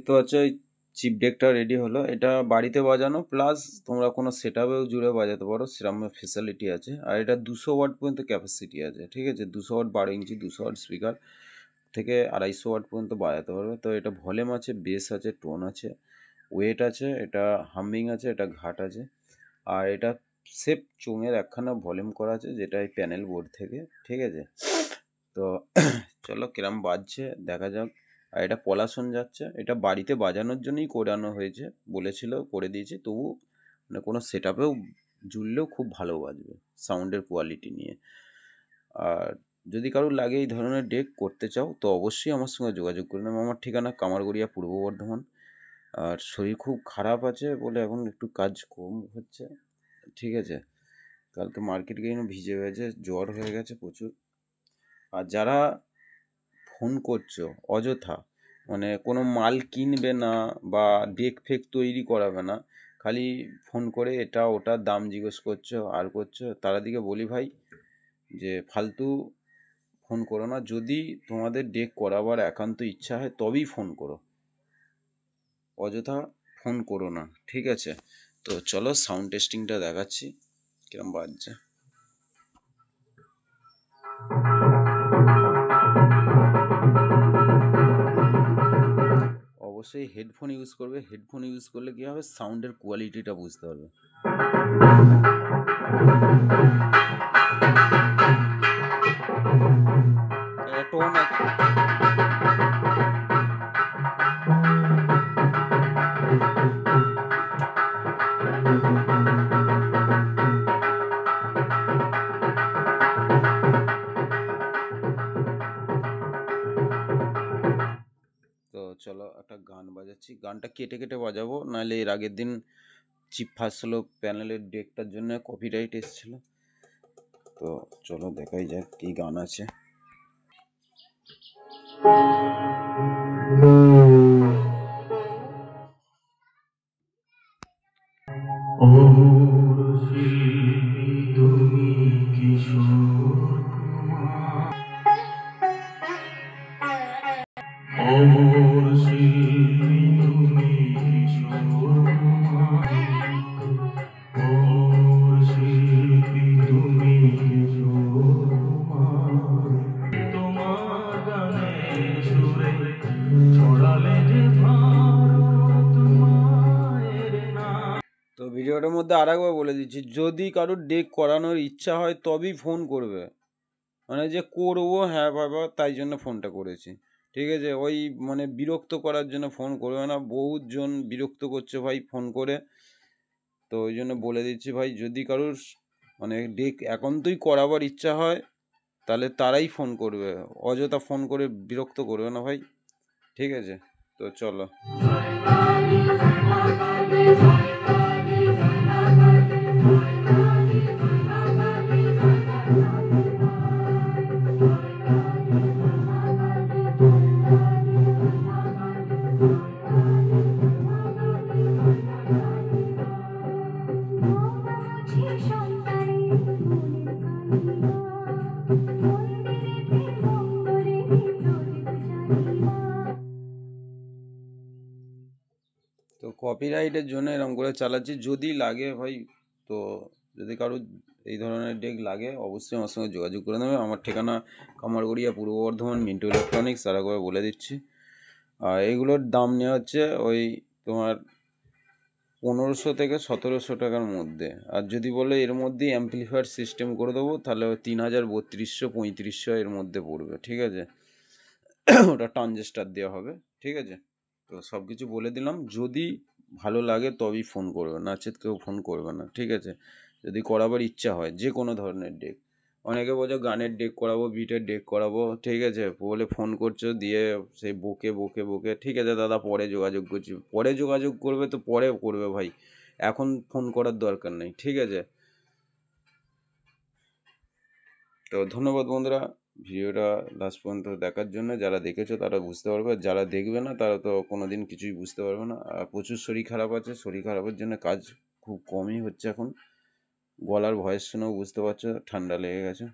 দেখতে পাচ্ছ এই চিপ ডেকটা রেডি হলো। এটা বাড়িতে বাজানো প্লাস তোমরা কোনো সেট আপেও জুড়ে বাজাতে পারো, সেরকম ফেসিলিটি আছে। আর এটা 200 ওয়াট পর্যন্ত ক্যাপাসিটি আছে, ঠিক আছে। 200 ওয়াট 12 ইঞ্চি 200 ওয়াট স্পিকার থেকে 250 ওয়াট পর্যন্ত বাজাতে পারবে। তো এটা ভলিউম আছে, বেস আছে, টোন আছে, ওয়েট আছে, এটা হামিং আছে, এটা ঘাট আছে। আর এটা সেফ চোঙের একখানা ভলিউম করা আছে, যেটা এই প্যানেল বোর্ড থেকে, ঠিক আছে। তো চলো কিরম বাজছে দেখা যাক। আর এটা পলাশন যাচ্ছে, এটা বাড়িতে বাজানোর জন্যই করানো হয়েছে, বলেছিল করে দিয়েছি। তবু মানে কোনো সেট আপেও জুড়লেও খুব ভালো বাজবে সাউন্ডের কোয়ালিটি নিয়ে। আর যদি কারোর লাগে এই ধরনের ডেক করতে চাও তো অবশ্যই আমার সঙ্গে যোগাযোগ করে নেবে। আমার ঠিকানা কামারগড়িয়া, পূর্ব বর্ধমান। আর শরীর খুব খারাপ আছে বলে এখন একটু কাজ কম হচ্ছে, ঠিক আছে। কালকে মার্কেট গিয়ে ভিজে গেছে, জ্বর হয়ে গেছে প্রচুর। আর যারা ফোন করছো অযথা, মানে কোনো মাল কিনবে না বা ডেক ফেক তৈরি করাবে না, খালি ফোন করে এটা ওটা দাম জিজ্ঞেস করছো আর করছো, তারা দিকে বলি ভাই যে ফালতু ফোন করো না। যদি তোমাদের ডেক করাবার একান্ত ইচ্ছা হয় তবেই ফোন করো, অযথা ফোন করো না, ঠিক আছে। তো চলো সাউন্ড টেস্টিংটা দেখাচ্ছি কিরম বাজছে। অবশ্যই হেডফোন ইউজ করবে, হেডফোন ইউজ করলে কি হবে, সাউন্ডের কোয়ালিটিটা বুঝতে পারবে। টোন আছে, তো চলো একটা গান বাজাচ্ছি। গানটা কেটে কেটে বাজাবো, নাহলে এর আগের দিন চিপ ফার্স্ট হলো প্যানেলের ডেকটার জন্য কপিরাইট এসেছিল। তো চলো দেখাই যাক কি গান আছে। তো ভিডিওটার মধ্যে আরেকবার বলে দিচ্ছি, যদি কারোর ডেক করানোর ইচ্ছা হয় তবেই ফোন করবে, মানে যে করবো হ্যাঁ বাবা তাই জন্য ফোনটা করেছি, ঠিক আছে। ওই মানে বিরক্ত করার জন্য ফোন করবে না, বহুত জন বিরক্ত করছে ভাই ফোন করে। তো ওই জন্য বলে দিচ্ছি ভাই, যদি কারোর মানে ডেক একান্তই করাবার ইচ্ছা হয় তাহলে তারাই ফোন করবে, অযথা ফোন করে বিরক্ত করবে না ভাই, ঠিক আছে। তো চলো। তো কপিরাইটের জন্য এরকম করে চালাচ্ছি, যদি লাগে ভাই, তো যদি কারো এই ধরনের ডেক লাগে অবশ্যই আমার সঙ্গে যোগাযোগ করে নেবে। আমার ঠিকানা কামারগড়িয়া, পূর্ব বর্ধমান, মিন্টু ইলেকট্রনিক্স। তারা করে বলে দিচ্ছি। আর এইগুলোর দাম নেওয়া হচ্ছে ওই তোমার 1500 থেকে 1700 টাকার মধ্যে। আর যদি বলে এর মধ্যেই অ্যাম্পলিফায়ার সিস্টেম করে দেবো তাহলে 3000, 3200, 3500 এর মধ্যে পড়বে, ঠিক আছে। ওটা ট্রানজিস্টার দেওয়া হবে, ঠিক আছে। তো সব কিছু বলে দিলাম, যদি ভালো লাগে তবেই ফোন করবে, নাচেত কেউ ফোন করবে না, ঠিক আছে। যদি করাবার ইচ্ছা হয় যে কোনো ধরনের ডেক, অনেকে বলছে গানের ডেক করাবো, বিটের ডেক করাবো, ঠিক আছে, বলে ফোন করছো দিয়ে সেই বকে বকে বকে, ঠিক আছে দাদা পরে যোগাযোগ করছি। পরে যোগাযোগ করবে তো পরে করবে ভাই, এখন ফোন করার দরকার নেই, ঠিক আছে। তো ধন্যবাদ বন্ধুরা ভিডিওটা লাস্ট পর্যন্ত দেখার জন্য। যারা দেখেছো তারা বুঝতে পারবে, যারা দেখবে না তারা তো কোনোদিন কিছুই বুঝতে পারবে না। আর প্রচুর শরীর খারাপ আছে, শরীর খারাপের জন্য কাজ খুব কমই হচ্ছে এখন। গলার ভয়েস শুনেও বুঝতে পারছো ঠান্ডা লেগে গেছে।